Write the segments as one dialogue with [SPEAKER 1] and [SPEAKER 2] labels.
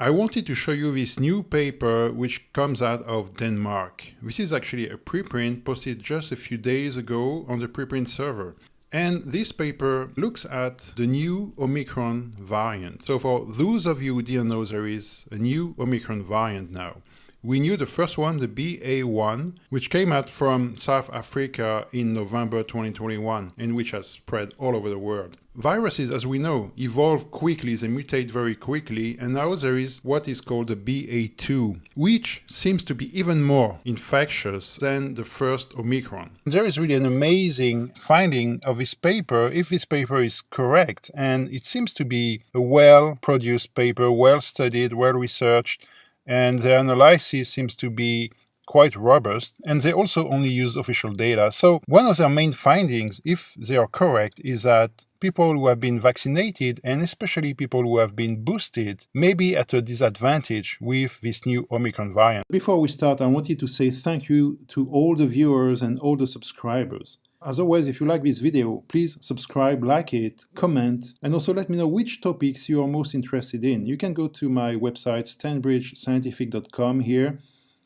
[SPEAKER 1] I wanted to show you this new paper which comes out of Denmark. This is actually a preprint posted just a few days ago on the preprint server. And this paper looks at the new Omicron variant. So for those of you who didn't know, there is a new Omicron variant now. We knew the first one, the Ba1, which came out from South Africa in November 2021 and which has spread all over the world. Viruses, as we know, evolve quickly, they mutate very quickly, and now there is what is called the Ba2, which seems to be even more infectious than the first Omicron. There is really an amazing finding of this paper, if this paper is correct, and it seems to be a well-produced paper, well-studied, well-researched, and their analysis seems to be quite robust, and they also only use official data. So one of their main findings, if they are correct, is that people who have been vaccinated, and especially people who have been boosted, may be at a disadvantage with this new Omicron variant. Before we start, I wanted to say thank you to all the viewers and all the subscribers. As always, if you like this video, please subscribe, like it, comment, and also let me know which topics you are most interested in. You can go to my website, stanbridgescientific.com here.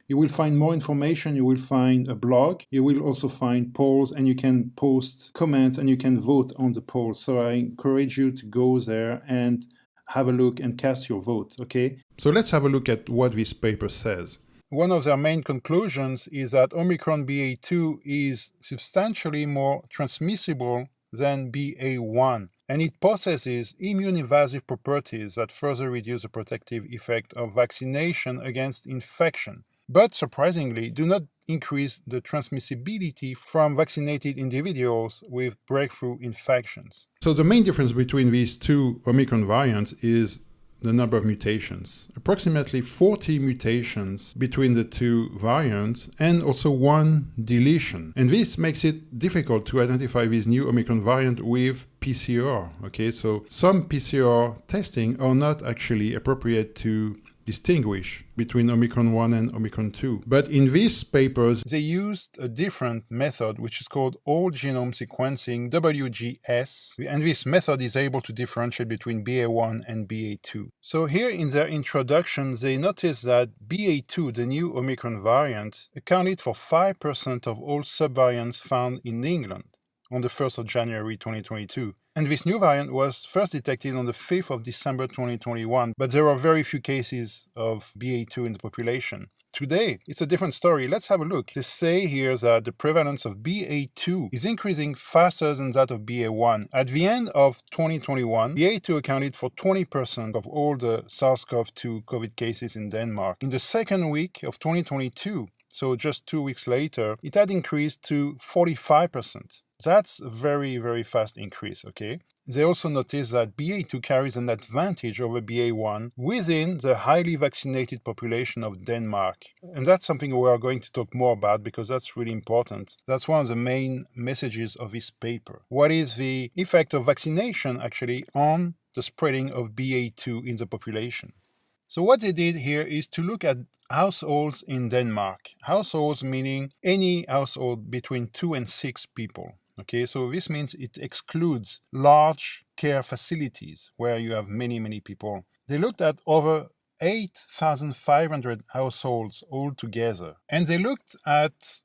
[SPEAKER 1] You will find more information, you will find a blog, you will also find polls, and you can post comments and you can vote on the polls. So I encourage you to go there and have a look and cast your vote, okay? So let's have a look at what this paper says. One of their main conclusions is that Omicron Ba2 is substantially more transmissible than Ba1, and it possesses immune-evasive properties that further reduce the protective effect of vaccination against infection, but surprisingly do not increase the transmissibility from vaccinated individuals with breakthrough infections. So the main difference between these two Omicron variants is the number of mutations. Approximately 40 mutations between the two variants and also one deletion. And this makes it difficult to identify this new Omicron variant with PCR. Okay, so some PCR testing are not actually appropriate to distinguish between Omicron 1 and Omicron 2. But in these papers, they used a different method, which is called whole genome sequencing, WGS, and this method is able to differentiate between Ba1 and Ba2. So here in their introduction, they noticed that Ba2, the new Omicron variant, accounted for 5% of all subvariants found in England on the 1st of January 2022. And this new variant was first detected on the 5th of December 2021, but there are very few cases of Ba2 in the population. Today, it's a different story. Let's have a look. They say here that the prevalence of Ba2 is increasing faster than that of Ba1. At the end of 2021, Ba2 accounted for 20% of all the SARS-CoV-2 COVID cases in Denmark. In the second week of 2022, so just 2 weeks later, it had increased to 45%. That's a very, very fast increase, okay? They also noticed that Ba2 carries an advantage over Ba1 within the highly vaccinated population of Denmark. And that's something we are going to talk more about because that's really important. That's one of the main messages of this paper. What is the effect of vaccination actually on the spreading of Ba2 in the population? So what they did here is to look at households in Denmark. Households meaning any household between 2 and 6 people. Okay, so this means it excludes large care facilities where you have many, many people. They looked at over 8,500 households altogether, and they looked at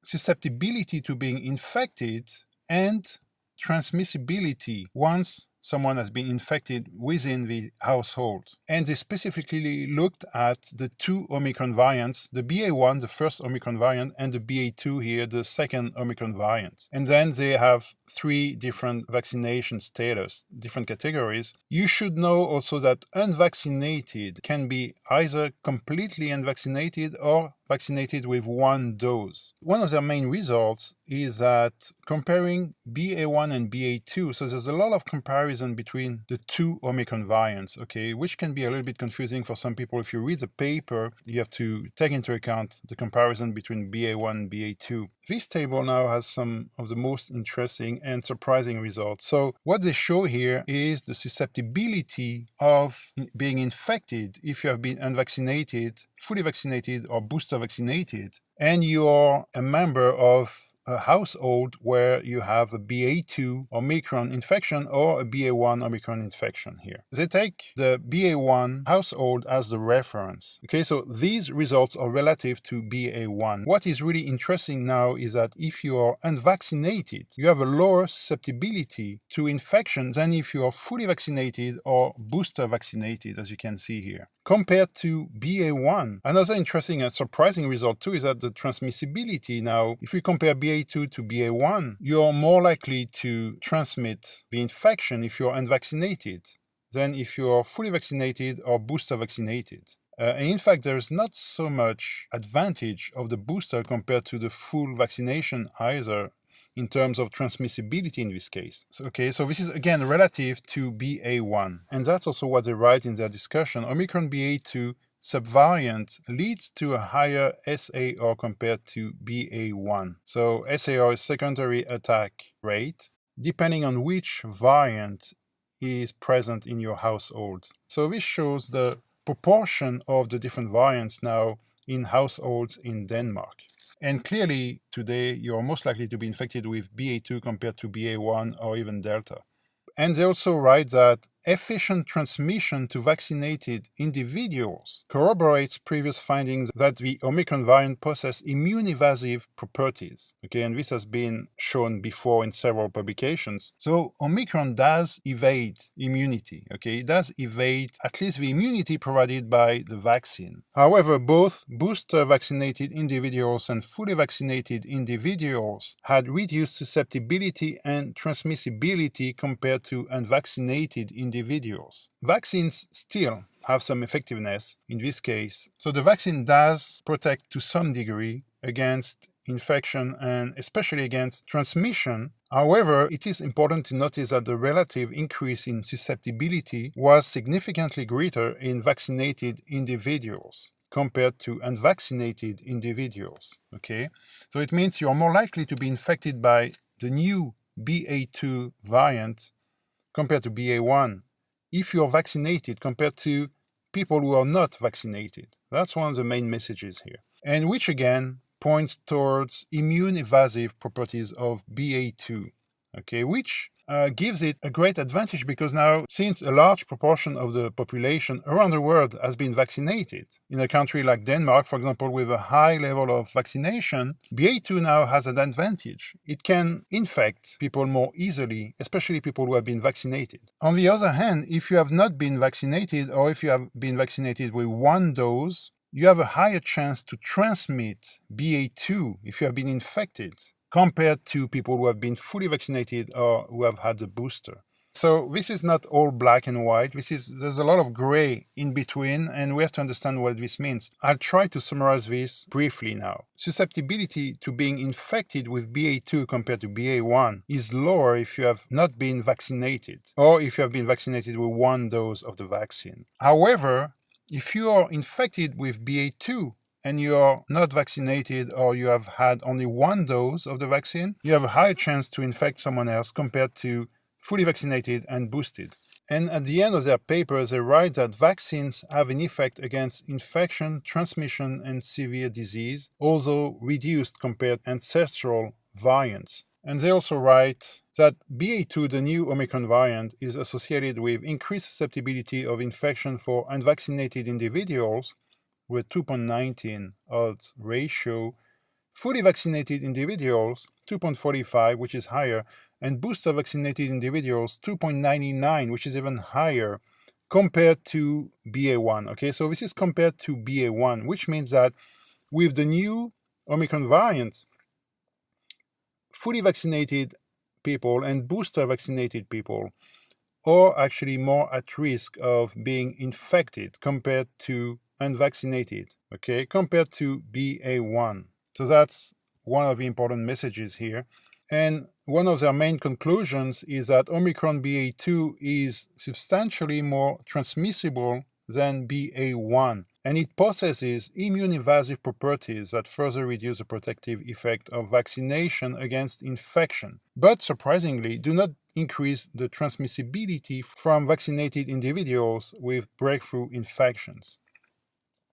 [SPEAKER 1] susceptibility to being infected and transmissibility once someone has been infected within the household. And they specifically looked at the two Omicron variants, the Ba1, the first Omicron variant, and the Ba2 here, the second Omicron variant. And then they have 3 different vaccination status, different categories. You should know also that unvaccinated can be either completely unvaccinated or vaccinated with 1 dose. One of their main results is that comparing Ba1 and Ba2, so there's a lot of comparison between the two Omicron variants, okay, which can be a little bit confusing for some people. If you read the paper, you have to take into account the comparison between Ba1 and Ba2. This table now has some of the most interesting and surprising results. So what they show here is the susceptibility of being infected if you have been unvaccinated, fully vaccinated, or booster vaccinated, and you are a member of a household where you have a Ba2 Omicron infection or a Ba1 Omicron infection here. They take the Ba1 household as the reference. Okay, so these results are relative to Ba1. What is really interesting now is that if you are unvaccinated, you have a lower susceptibility to infection than if you are fully vaccinated or booster vaccinated, as you can see here. Compared to Ba1, another interesting and surprising result too is that the transmissibility now, if we compare Ba2 to Ba1, you're more likely to transmit the infection if you're unvaccinated than if you're fully vaccinated or booster vaccinated. And in fact, there's not so much advantage of the booster compared to the full vaccination either in terms of transmissibility in this case. So this is again relative to Ba1. And that's also what they write in their discussion. Omicron Ba2 subvariant leads to a higher SAR compared to Ba1. So SAR is secondary attack rate, depending on which variant is present in your household. So this shows the proportion of the different variants now in households in Denmark. And clearly, today, you're most likely to be infected with Ba2 compared to Ba1 or even Delta. And they also write that efficient transmission to vaccinated individuals corroborates previous findings that the Omicron variant possesses immune-evasive properties. Okay, and this has been shown before in several publications. So Omicron does evade immunity. Okay, it does evade at least the immunity provided by the vaccine. However, both booster vaccinated individuals and fully vaccinated individuals had reduced susceptibility and transmissibility compared to unvaccinated individuals. Vaccines still have some effectiveness in this case. So the vaccine does protect to some degree against infection and especially against transmission. However, it is important to notice that the relative increase in susceptibility was significantly greater in vaccinated individuals compared to unvaccinated individuals. Okay, so it means you are more likely to be infected by the new Ba2 variant compared to Ba1 if you're vaccinated compared to people who are not vaccinated. That's one of the main messages here. And which again points towards immune-evasive properties of Ba2, okay, which gives it a great advantage because now, since a large proportion of the population around the world has been vaccinated, in a country like Denmark, for example, with a high level of vaccination, Ba2 now has an advantage. It can infect people more easily, especially people who have been vaccinated. On the other hand, if you have not been vaccinated or if you have been vaccinated with one dose, you have a higher chance to transmit Ba2 if you have been infected, compared to people who have been fully vaccinated or who have had the booster. So this is not all black and white. There's a lot of gray in between, and we have to understand what this means. I'll try to summarize this briefly now. Susceptibility to being infected with Ba2 compared to Ba1 is lower if you have not been vaccinated, or if you have been vaccinated with one dose of the vaccine. However, if you are infected with Ba2 and you are not vaccinated or you have had only one dose of the vaccine, you have a higher chance to infect someone else compared to fully vaccinated and boosted. And at the end of their paper, they write that vaccines have an effect against infection, transmission, and severe disease, although reduced compared to ancestral variants. And they also write that Ba2, the new Omicron variant, is associated with increased susceptibility of infection for unvaccinated individuals, with 2.19 odds ratio, fully vaccinated individuals 2.45, which is higher, and booster vaccinated individuals 2.99, which is even higher compared to Ba1. Okay, so this is compared to Ba1, which means that with the new Omicron variant, fully vaccinated people and booster vaccinated people are actually more at risk of being infected compared to unvaccinated, okay, compared to Ba1. So that's one of the important messages here. And one of their main conclusions is that Omicron Ba2 is substantially more transmissible than Ba1, and it possesses immune-evasive properties that further reduce the protective effect of vaccination against infection, but surprisingly do not increase the transmissibility from vaccinated individuals with breakthrough infections.